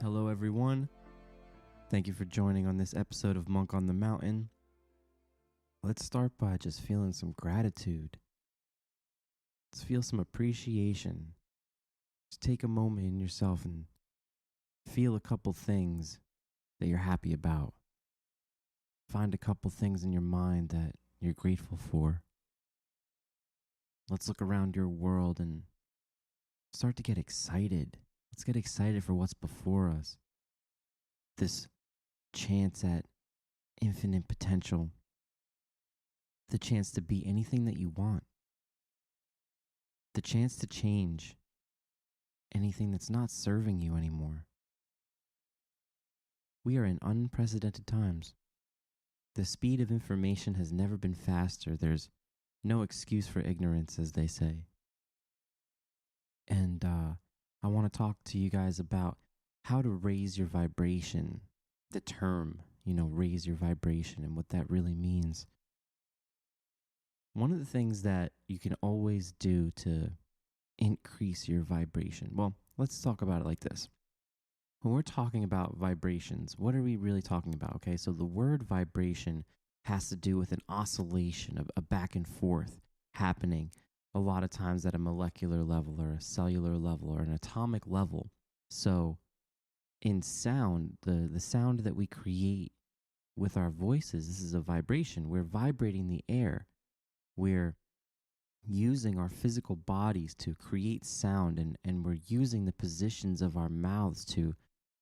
Hello, everyone. Thank you for joining on this episode of Monk on the Mountain. Let's start by just feeling some gratitude. Let's feel some appreciation. Just take a moment in yourself and feel a couple things that you're happy about. Find a couple things in your mind that you're grateful for. Let's look around your world and start to get excited. Let's get excited for what's before us. This chance at infinite potential. The chance to be anything that you want. The chance to change anything that's not serving you anymore. We are in unprecedented times. The speed of information has never been faster. There's no excuse for ignorance, as they say. And I want to talk to you guys about how to raise your vibration. The term, raise your vibration and what that really means. One of the things that you can always do to increase your vibration. Well, let's talk about it like this. When we're talking about vibrations, what are we really talking about? Okay, so the word vibration has to do with an oscillation, of a back and forth happening a lot of times at a molecular level or a cellular level or an atomic level. So in sound, the sound that we create with our voices, this is a vibration. We're vibrating the air. We're using our physical bodies to create sound, and we're using the positions of our mouths to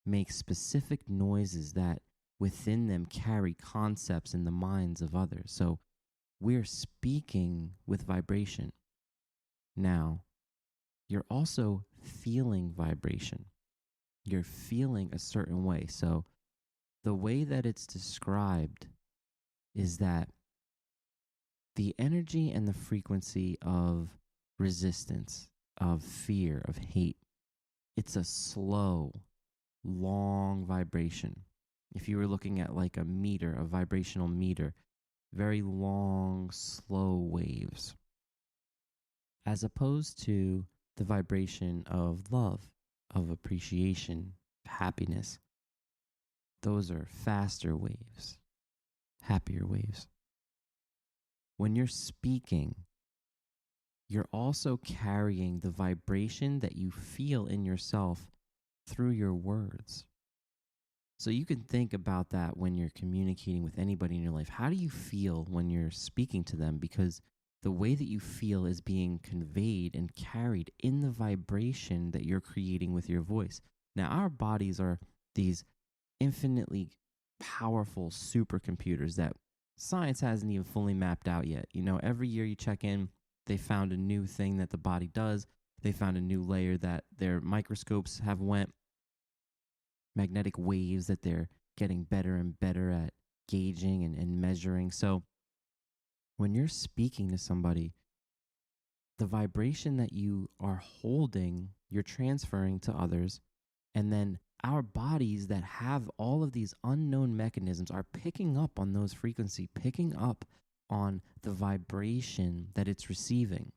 make specific noises that within them carry concepts in the minds of others. So we're speaking with vibration. Now, you're also feeling vibration. You're feeling a certain way. So the way that it's described is that the energy and the frequency of resistance, of fear, of hate, it's a slow, long vibration. If you were looking at like a meter, a vibrational meter, very long, slow waves, as opposed to the vibration of love, of appreciation, happiness. Those are faster waves, happier waves. When you're speaking, you're also carrying the vibration that you feel in yourself through your words. So you can think about that when you're communicating with anybody in your life. How do you feel when you're speaking to them? Because the way that you feel is being conveyed and carried in the vibration that you're creating with your voice. Now, our bodies are these infinitely powerful supercomputers that science hasn't even fully mapped out yet. Every year you check in, they found a new thing that the body does. They found a new layer that their microscopes have went, magnetic waves that they're getting better and better at gauging and measuring. So when you're speaking to somebody, the vibration that you are holding, you're transferring to others, and then our bodies that have all of these unknown mechanisms are picking up on those frequencies, picking up on the vibration that it's receiving.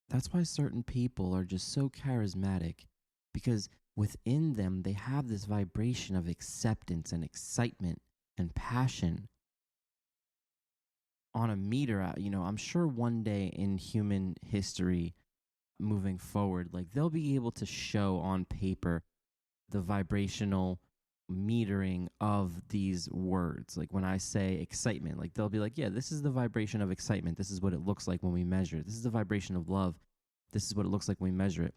That's why certain people are just so charismatic, because within them, they have this vibration of acceptance and excitement and passion. On a meter, I'm sure one day in human history moving forward, like they'll be able to show on paper the vibrational metering of these words. Like when I say excitement, like they'll be like, yeah, this is the vibration of excitement. This is what it looks like when we measure it. This is the vibration of love. This is what it looks like when we measure it.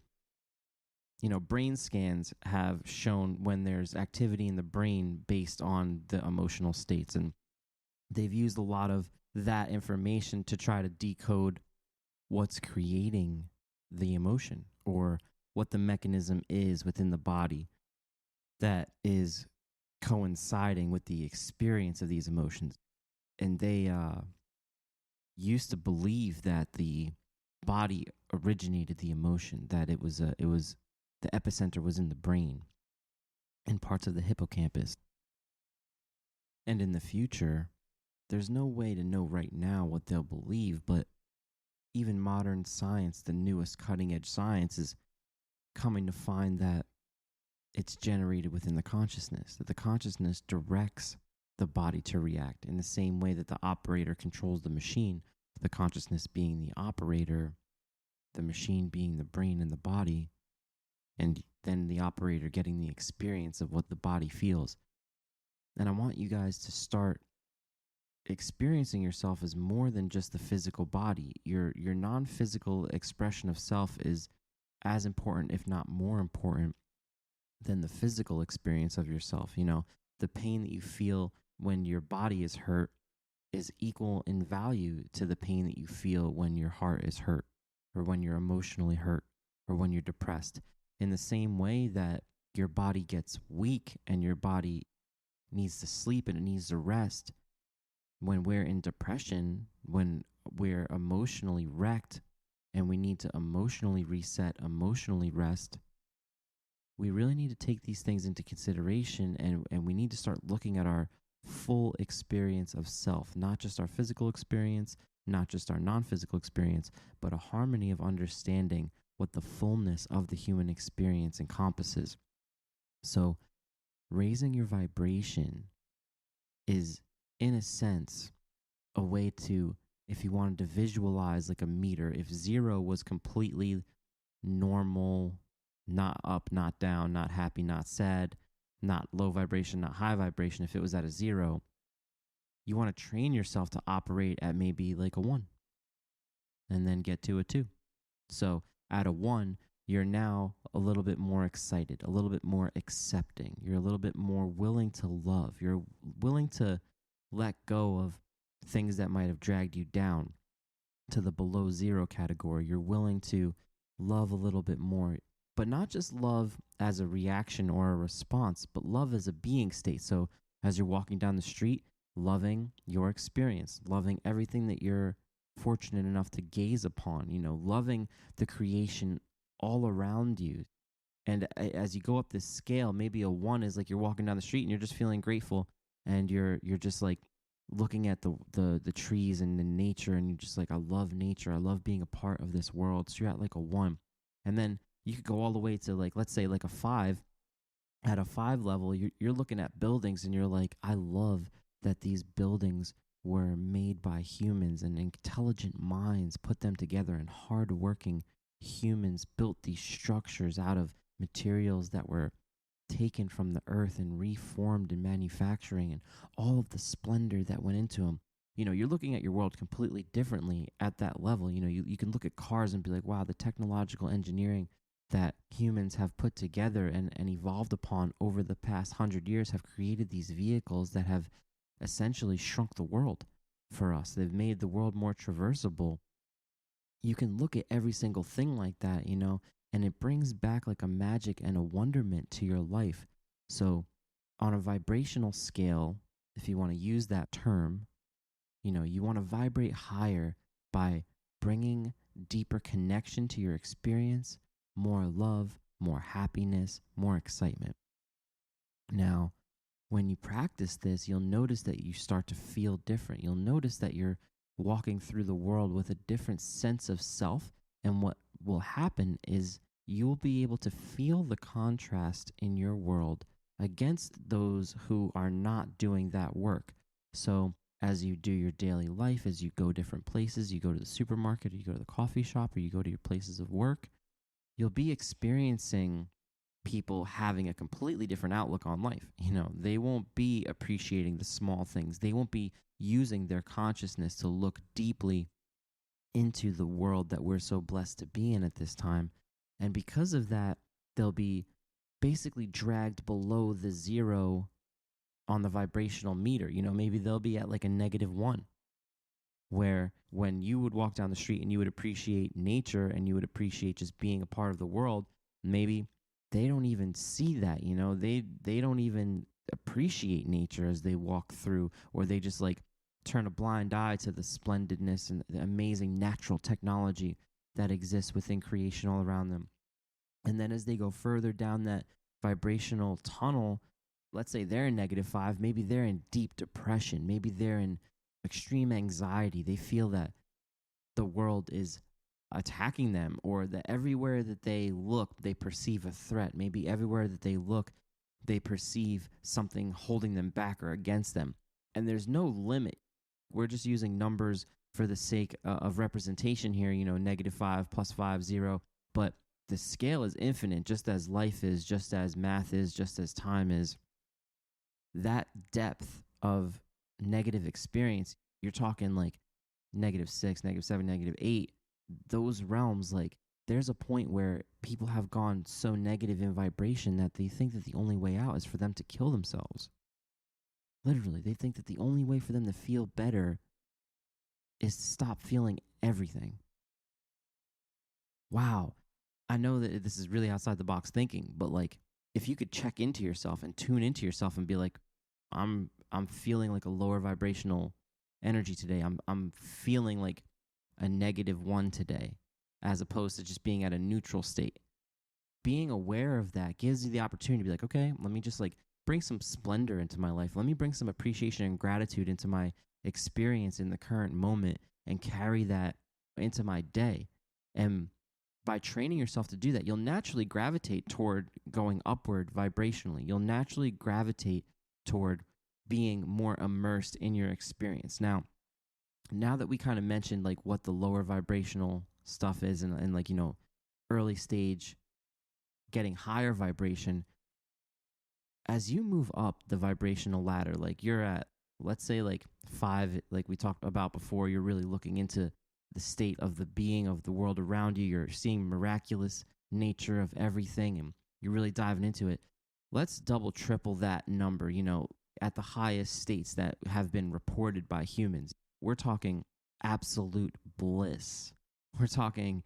Brain scans have shown when there's activity in the brain based on the emotional states. And they've used a lot of that information to try to decode what's creating the emotion or what the mechanism is within the body that is coinciding with the experience of these emotions. And they used to believe that the body originated the emotion, that it was the epicenter was in the brain and parts of the hippocampus. And in the future, there's no way to know right now what they'll believe, but even modern science, the newest cutting edge science, is coming to find that it's generated within the consciousness, that the consciousness directs the body to react in the same way that the operator controls the machine, the consciousness being the operator, the machine being the brain and the body, and then the operator getting the experience of what the body feels. And I want you guys to start experiencing yourself as more than just the physical body. Your non-physical expression of self is as important, if not more important, than the physical experience of yourself. The pain that you feel when your body is hurt is equal in value to the pain that you feel when your heart is hurt, or when you're emotionally hurt, or when you're depressed. In the same way that your body gets weak and your body needs to sleep and it needs to rest, when we're in depression, when we're emotionally wrecked and we need to emotionally reset, emotionally rest, we really need to take these things into consideration, and we need to start looking at our full experience of self, not just our physical experience, not just our non-physical experience, but a harmony of understanding what the fullness of the human experience encompasses. So raising your vibration is, in a sense, a way to, if you wanted to visualize like a meter, if 0 was completely normal, not up, not down, not happy, not sad, not low vibration, not high vibration, if it was at a 0, you want to train yourself to operate at maybe like a 1 and then get to a 2. So at a 1, you're now a little bit more excited, a little bit more accepting. You're a little bit more willing to love. You're willing to let go of things that might have dragged you down to the below 0 category. You're willing to love a little bit more, but not just love as a reaction or a response, but love as a being state. So as you're walking down the street, loving your experience, loving everything that you're fortunate enough to gaze upon, loving the creation all around you. And as you go up this scale, maybe a 1 is like you're walking down the street and you're just feeling grateful, and you're just like looking at the trees and the nature, and you're just like, I love nature, I love being a part of this world. So you're at like a 1. And then you could go all the way to, like, let's say like a 5. At a 5 level, you're looking at buildings and you're like, I love that these buildings were made by humans, and intelligent minds put them together, and hardworking humans built these structures out of materials that were taken from the earth and reformed in manufacturing, and all of the splendor that went into them. You're looking at your world completely differently at that level. You can look at cars and be like, wow, the technological engineering that humans have put together and evolved upon over the past 100 years have created these vehicles that have essentially shrunk the world for us. They've made the world more traversable. You can look at every single thing like that, and it brings back like a magic and a wonderment to your life. So on a vibrational scale, if you want to use that term, you want to vibrate higher by bringing deeper connection to your experience, more love, more happiness, more excitement. Now, when you practice this, you'll notice that you start to feel different. You'll notice that you're walking through the world with a different sense of self. And what will happen is you'll be able to feel the contrast in your world against those who are not doing that work. So as you do your daily life, as you go different places, you go to the supermarket, or you go to the coffee shop, or you go to your places of work, you'll be experiencing people having a completely different outlook on life. They won't be appreciating the small things. They won't be using their consciousness to look deeply into the world that we're so blessed to be in at this time. And because of that, they'll be basically dragged below the 0 on the vibrational meter. Maybe they'll be at like a -1, where when you would walk down the street and you would appreciate nature and you would appreciate just being a part of the world, maybe they don't even see that. They don't even appreciate nature as they walk through, or they just like turn a blind eye to the splendidness and the amazing natural technology that exists within creation all around them. And then as they go further down that vibrational tunnel, let's say they're in -5, maybe they're in deep depression, maybe they're in extreme anxiety. They feel that the world is attacking them, or that everywhere that they look, they perceive a threat. Maybe everywhere that they look, they perceive something holding them back or against them. And there's no limit. We're just using numbers for the sake of representation here, -5, +5, 0. But the scale is infinite, just as life is, just as math is, just as time is. That depth of negative experience, you're talking like -6, -7, -8, those realms, like there's a point where people have gone so negative in vibration that they think that the only way out is for them to kill themselves. Literally, they think that the only way for them to feel better is to stop feeling everything. Wow. I know that this is really outside the box thinking, but like if you could check into yourself and tune into yourself and be like, I'm feeling like a lower vibrational energy today. I'm feeling like a -1 today, as opposed to just being at a neutral state. Being aware of that gives you the opportunity to be like, okay, let me just like bring some splendor into my life. Let me bring some appreciation and gratitude into my experience in the current moment and carry that into my day. And by training yourself to do that, you'll naturally gravitate toward going upward vibrationally. You'll naturally gravitate toward being more immersed in your experience. Now that we kind of mentioned like what the lower vibrational stuff is and like, early stage getting higher vibration, as you move up the vibrational ladder, like you're at, let's say like 5, like we talked about before, you're really looking into the state of the being of the world around you. You're seeing miraculous nature of everything and you're really diving into it. Let's double, triple that number, at the highest states that have been reported by humans. We're talking absolute bliss. We're talking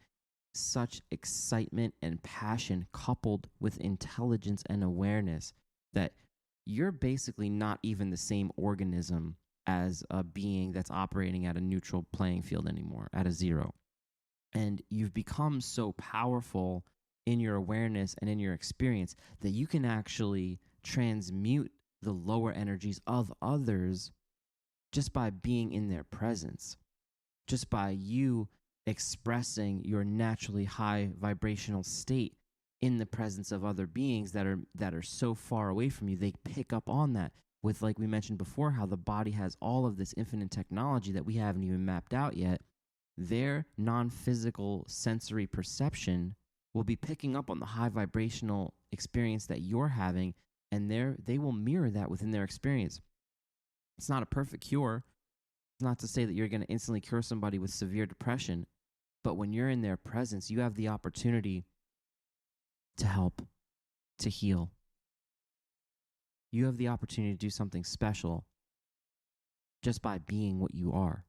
such excitement and passion coupled with intelligence and awareness that you're basically not even the same organism as a being that's operating at a neutral playing field anymore, at a 0. And you've become so powerful in your awareness and in your experience that you can actually transmute the lower energies of others just by being in their presence, just by you expressing your naturally high vibrational state in the presence of other beings that are so far away from you. They pick up on that with, like we mentioned before, how the body has all of this infinite technology that we haven't even mapped out yet. Their non-physical sensory perception will be picking up on the high vibrational experience that you're having, and they will mirror that within their experience. It's not a perfect cure. It's not to say that you're going to instantly cure somebody with severe depression, but when you're in their presence, you have the opportunity to help, to heal. You have the opportunity to do something special just by being what you are.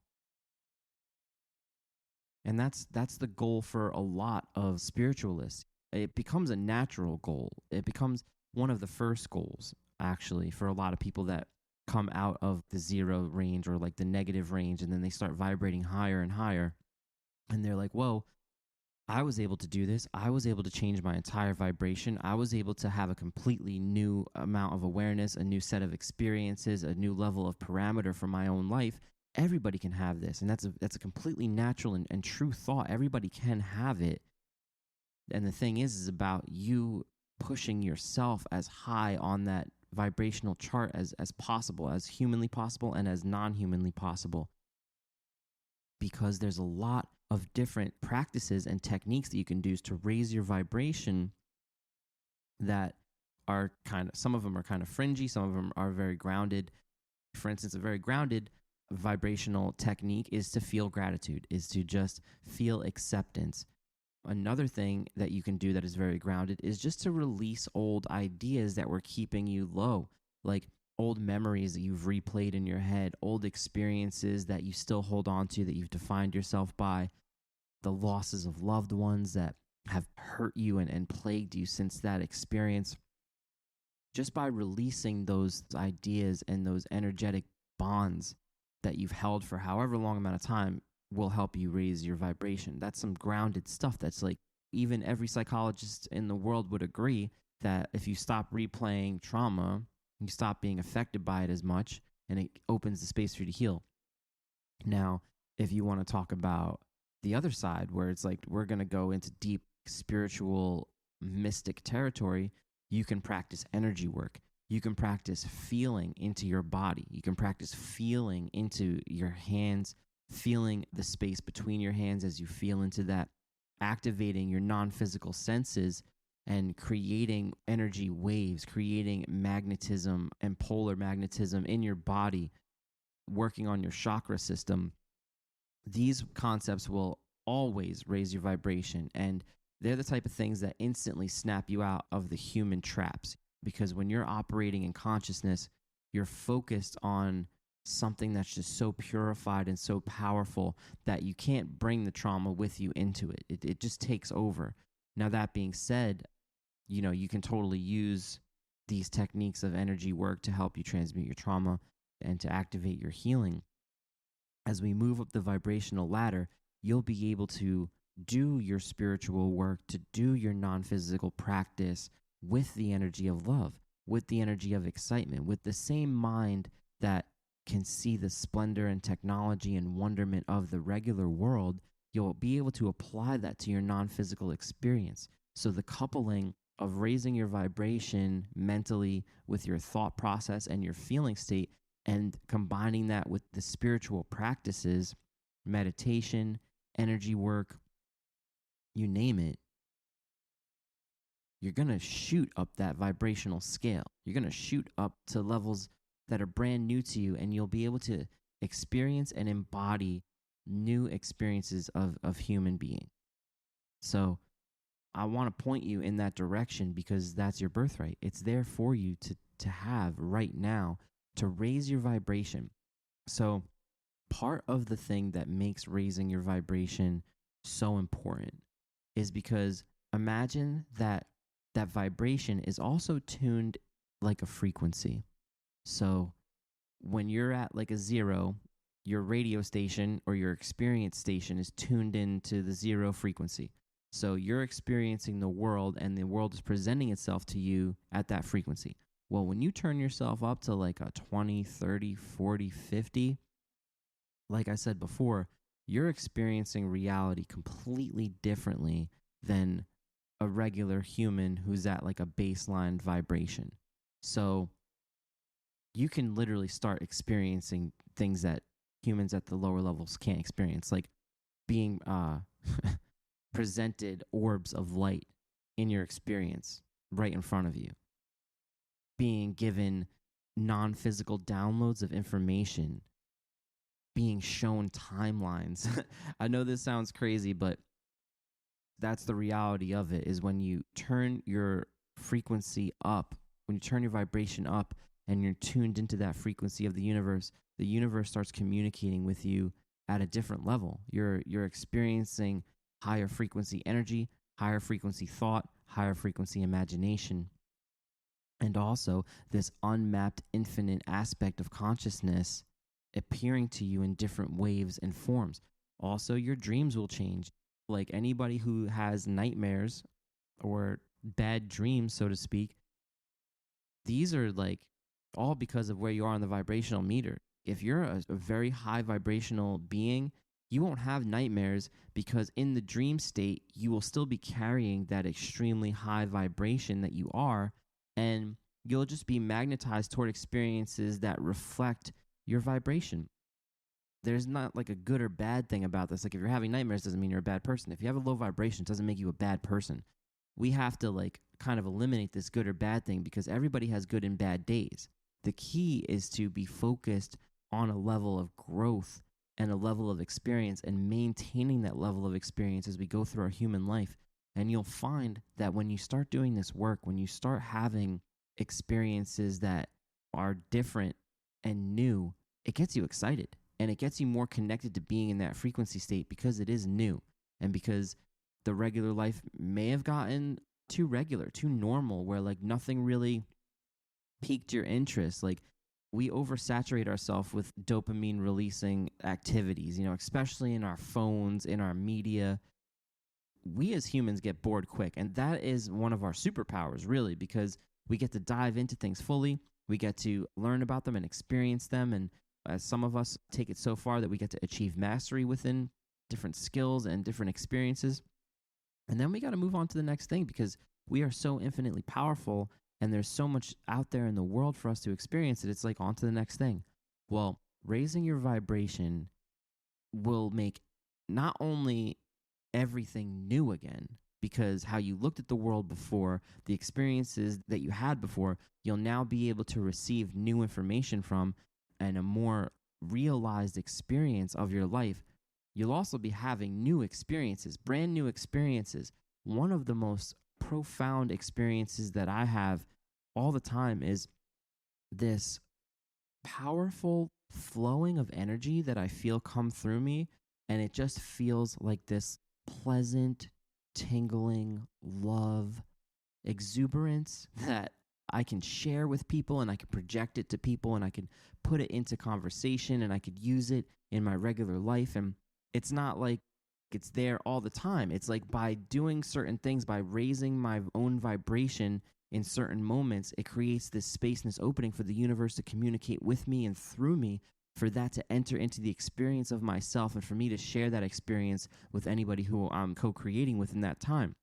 And that's the goal for a lot of spiritualists. It becomes a natural goal. It becomes one of the first goals, actually, for a lot of people that come out of the 0 range or like the negative range, and then they start vibrating higher and higher. And they're like, whoa, I was able to do this. I was able to change my entire vibration. I was able to have a completely new amount of awareness, a new set of experiences, a new level of parameter for my own life. Everybody can have this. And that's a completely natural and true thought. Everybody can have it. And the thing is about you pushing yourself as high on that vibrational chart as possible, as humanly possible and as non-humanly possible. Because there's a lot of different practices and techniques that you can do to raise your vibration that are some of them are kind of fringy, some of them are very grounded. For instance, a very grounded vibrational technique is to feel gratitude, is to just feel acceptance. Another thing that you can do that is very grounded is just to release old ideas that were keeping you low, like old memories that you've replayed in your head, old experiences that you still hold on to, that you've defined yourself by, the losses of loved ones that have hurt you and plagued you since that experience. Just by releasing those ideas and those energetic bonds that you've held for however long amount of time will help you raise your vibration. That's some grounded stuff that's like, even every psychologist in the world would agree that if you stop replaying trauma, you stop being affected by it as much, and it opens the space for you to heal. Now, if you want to talk about the other side, where it's like we're going to go into deep spiritual, mystic territory, you can practice energy work. You can practice feeling into your body. You can practice feeling into your hands, feeling the space between your hands as you feel into that, activating your non physical senses and creating energy waves, creating magnetism and polar magnetism in your body, working on your chakra system. These concepts will always raise your vibration, and they're the type of things that instantly snap you out of the human traps, because when you're operating in consciousness, you're focused on something that's just so purified and so powerful that you can't bring the trauma with you into it. It just takes over. Now, that being said, you can totally use these techniques of energy work to help you transmute your trauma and to activate your healing. As we move up the vibrational ladder, you'll be able to do your spiritual work, to do your non-physical practice with the energy of love, with the energy of excitement, with the same mind that can see the splendor and technology and wonderment of the regular world. You'll be able to apply that to your non-physical experience. So the coupling of raising your vibration mentally with your thought process and your feeling state, and combining that with the spiritual practices, meditation, energy work, you name it, you're going to shoot up that vibrational scale. You're going to shoot up to levels that are brand new to you, and you'll be able to experience and embody new experiences of human being. So I want to point you in that direction, because that's your birthright. It's there for you to have right now, to raise your vibration. So part of the thing that makes raising your vibration so important is because imagine that that vibration is also tuned like a frequency. So when you're at like a 0, your radio station or your experience station is tuned into the 0 frequency. So you're experiencing the world, and the world is presenting itself to you at that frequency. Well, when you turn yourself up to like a 20, 30, 40, 50, like I said before, you're experiencing reality completely differently than a regular human who's at like a baseline vibration. So you can literally start experiencing things that humans at the lower levels can't experience, like being presented orbs of light in your experience right in front of you, being given non-physical downloads of information, being shown timelines. I know this sounds crazy, but that's the reality of it, is when you turn your frequency up, when you turn your vibration up and you're tuned into that frequency of the universe starts communicating with you at a different level. You're experiencing higher frequency energy, higher frequency thought, higher frequency imagination, and also this unmapped infinite aspect of consciousness appearing to you in different waves and forms. Also, your dreams will change. Like anybody who has nightmares or bad dreams, so to speak, these are like all because of where you are on the vibrational meter. If you're a very high vibrational being, you won't have nightmares, because in the dream state, you will still be carrying that extremely high vibration that you are, and you'll just be magnetized toward experiences that reflect your vibration. There's not like a good or bad thing about this. Like if you're having nightmares, doesn't mean you're a bad person. If you have a low vibration, it doesn't make you a bad person. We have to like kind of eliminate this good or bad thing, because everybody has good and bad days. The key is to be focused on a level of growth and a level of experience, and maintaining that level of experience as we go through our human life. And you'll find that when you start doing this work, when you start having experiences that are different and new, it gets you excited, and it gets you more connected to being in that frequency state, because it is new, and because the regular life may have gotten too regular, too normal, where like nothing really piqued your interest. Like we oversaturate ourselves with dopamine releasing activities, especially in our phones, in our media. We as humans get bored quick, and that is one of our superpowers, really, because we get to dive into things fully. We get to learn about them and experience them, and some of us take it so far that we get to achieve mastery within different skills and different experiences. And then we got to move on to the next thing because we are so infinitely powerful and there's so much out there in the world for us to experience that it's like on to the next thing. Well, raising your vibration will make not only everything new again, because how you looked at the world before, the experiences that you had before, you'll now be able to receive new information from and a more realized experience of your life. You'll also be having new experiences, brand new experiences. One of the most profound experiences that I have all the time is this powerful flowing of energy that I feel come through me. And it just feels like this pleasant, tingling love, exuberance that I can share with people and I can project it to people and I can put it into conversation and I could use it in my regular life. And it's not like it's there all the time. It's like by doing certain things, by raising my own vibration in certain moments, it creates this space and this opening for the universe to communicate with me and through me, for that to enter into the experience of myself and for me to share that experience with anybody who I'm co-creating with in that time.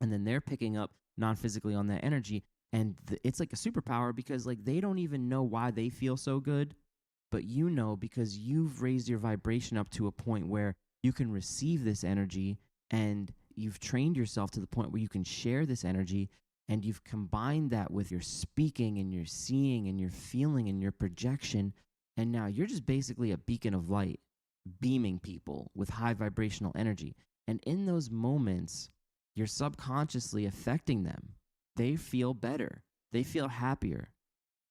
And then they're picking up non-physically on that energy. And it's like a superpower because like they don't even know why they feel so good, but you know because you've raised your vibration up to a point where you can receive this energy and you've trained yourself to the point where you can share this energy and you've combined that with your speaking and your seeing and your feeling and your projection. And now you're just basically a beacon of light, beaming people with high vibrational energy. And in those moments, you're subconsciously affecting them. They feel better. They feel happier.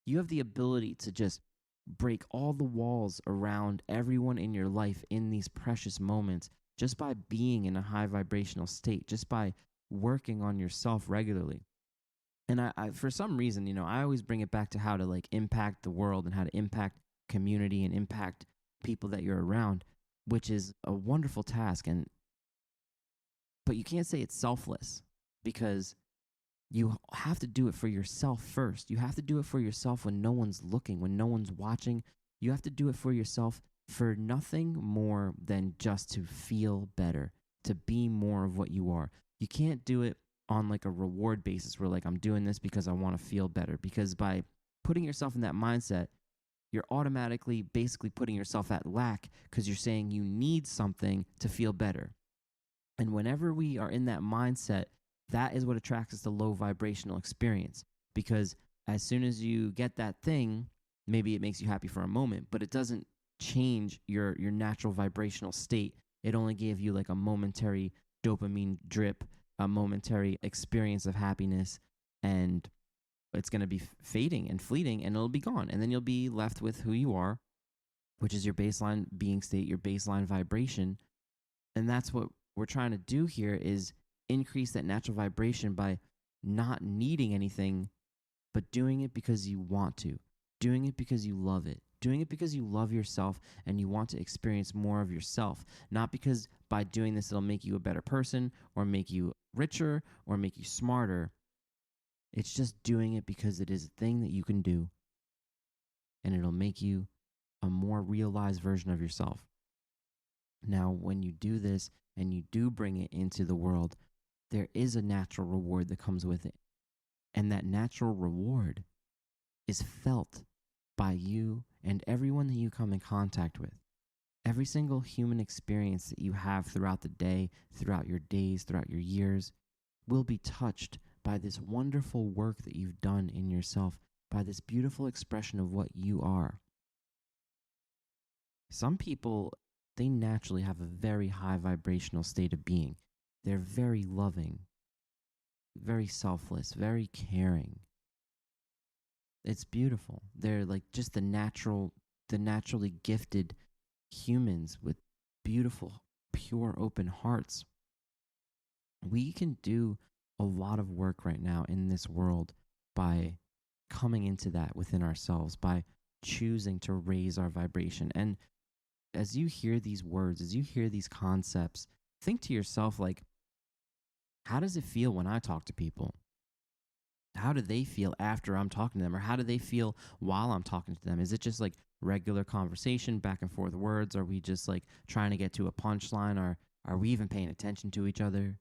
You have the ability to just break all the walls around everyone in your life in these precious moments just by being in a high vibrational state, just by working on yourself regularly. And I for some reason, I always bring it back to how to like impact the world and how to impact community and impact people that you're around, which is a wonderful task. But you can't say it's selfless because you have to do it for yourself first. You have to do it for yourself when no one's looking, when no one's watching. You have to do it for yourself for nothing more than just to feel better, to be more of what you are. You can't do it on like a reward basis where like I'm doing this because I want to feel better, because by putting yourself in that mindset, you're automatically basically putting yourself at lack because you're saying you need something to feel better. And whenever we are in that mindset, that is what attracts us to low vibrational experience, because as soon as you get that thing, maybe it makes you happy for a moment, but it doesn't change your natural vibrational state. It only gave you like a momentary dopamine drip, a momentary experience of happiness, and it's going to be fading and fleeting and it'll be gone. And then you'll be left with who you are, which is your baseline being state, your baseline vibration. And that's what we're trying to do here, is increase that natural vibration by not needing anything, but doing it because you want to, doing it because you love it, doing it because you love yourself and you want to experience more of yourself, not because by doing this it'll make you a better person or make you richer or make you smarter. It's just doing it because it is a thing that you can do and it'll make you a more realized version of yourself. Now, when you do this and you do bring it into the world, there is a natural reward that comes with it. And that natural reward is felt by you and everyone that you come in contact with. Every single human experience that you have throughout the day, throughout your days, throughout your years, will be touched by this wonderful work that you've done in yourself, by this beautiful expression of what you are. Some people, they naturally have a very high vibrational state of being. They're very loving, very selfless, very caring. It's beautiful. They're like just the naturally gifted humans with beautiful, pure, open hearts. We can do a lot of work right now in this world by coming into that within ourselves, by choosing to raise our vibration. And as you hear these words, as you hear these concepts, think to yourself, like, how does it feel when I talk to people? How do they feel after I'm talking to them? Or how do they feel while I'm talking to them? Is it just like regular conversation, back and forth words? Are we just like trying to get to a punchline? Or are we even paying attention to each other?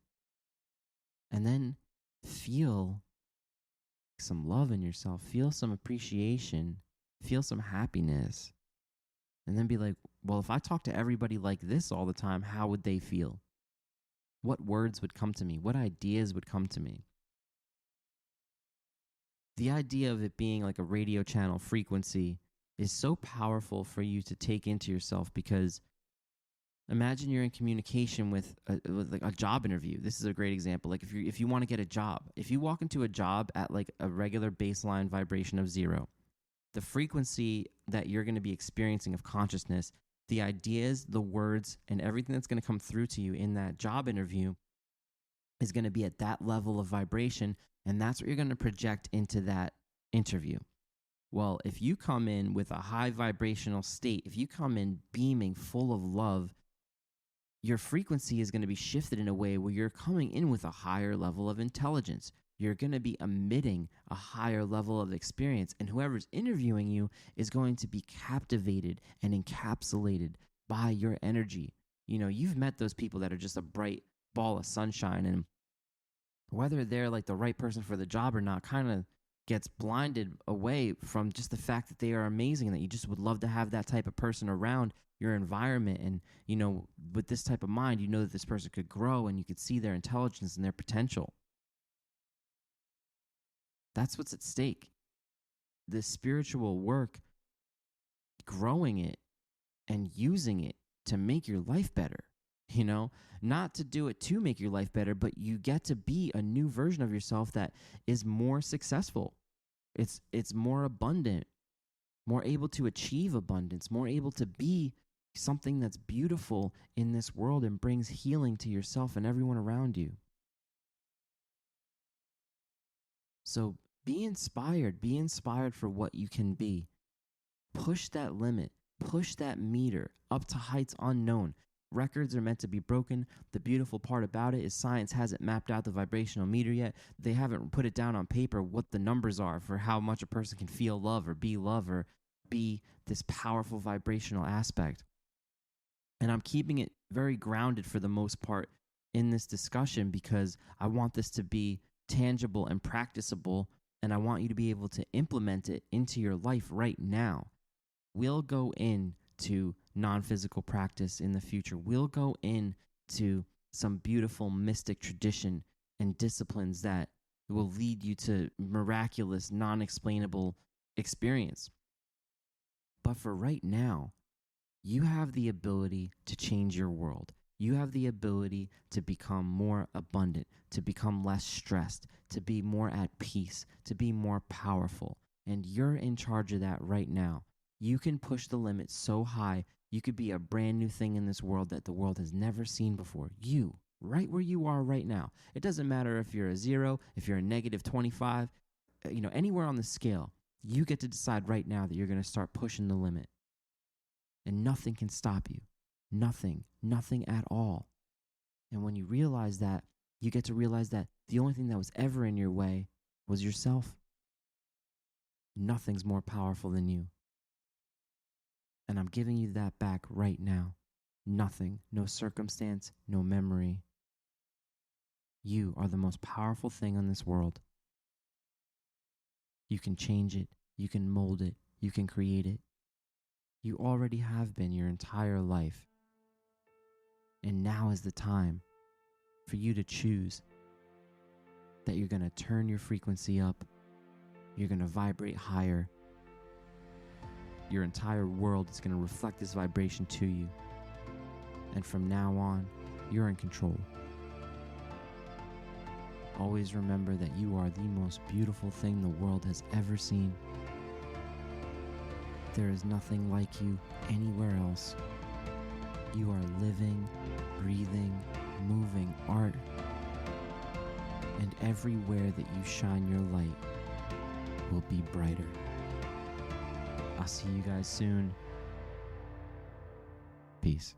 And then feel some love in yourself, feel some appreciation, feel some happiness. And then be like, well, if I talk to everybody like this all the time, how would they feel? What words would come to me? What ideas would come to me? The idea of it being like a radio channel frequency is so powerful for you to take into yourself, because imagine you're in communication with like a job interview. This is a great example. Like if you want to get a job, if you walk into a job at like a regular baseline vibration of 0, the frequency that you're going to be experiencing of consciousness, the ideas, the words, and everything that's going to come through to you in that job interview is going to be at that level of vibration, and that's what you're going to project into that interview. Well, if you come in with a high vibrational state, if you come in beaming full of love, your frequency is going to be shifted in a way where you're coming in with a higher level of intelligence. You're going to be emitting a higher level of experience, and whoever's interviewing you is going to be captivated and encapsulated by your energy. You know, you've met those people that are just a bright ball of sunshine, and whether they're like the right person for the job or not kind of gets blinded away from just the fact that they are amazing and that you just would love to have that type of person around your environment. And, you know, with this type of mind, you know that this person could grow and you could see their intelligence and their potential. That's what's at stake. This spiritual work, growing it and using it to make your life better. You know, not to do it to make your life better, but you get to be a new version of yourself that is more successful. It's more abundant, more able to achieve abundance, more able to be something that's beautiful in this world and brings healing to yourself and everyone around you. So be inspired for what you can be. Push that limit, push that meter up to heights unknown. Records are meant to be broken. The beautiful part about it is science hasn't mapped out the vibrational meter yet. They haven't put it down on paper what the numbers are for how much a person can feel love or be this powerful vibrational aspect. And I'm keeping it very grounded for the most part in this discussion because I want this to be tangible and practicable, and I want you to be able to implement it into your life right now. We'll go into non-physical practice in the future. We'll go into some beautiful mystic tradition and disciplines that will lead you to miraculous, non-explainable experience. But for right now, you have the ability to change your world. You have the ability to become more abundant, to become less stressed, to be more at peace, to be more powerful. And you're in charge of that right now. You can push the limit so high, you could be a brand new thing in this world that the world has never seen before. You, right where you are right now. It doesn't matter if you're a 0, if you're a negative 25, anywhere on the scale. You get to decide right now that you're going to start pushing the limit. And nothing can stop you. Nothing at all. And when you realize that, you get to realize that the only thing that was ever in your way was yourself. Nothing's more powerful than you. And I'm giving you that back right now. Nothing, no circumstance, no memory. You are the most powerful thing on this world. You can change it, you can mold it, you can create it. You already have been your entire life. And now is the time for you to choose that you're going to turn your frequency up. You're going to vibrate higher. Your entire world is going to reflect this vibration to you. And from now on, you're in control. Always remember that you are the most beautiful thing the world has ever seen. There is nothing like you anywhere else. You are living, breathing, moving art. And everywhere that you shine your light will be brighter. I'll see you guys soon. Peace.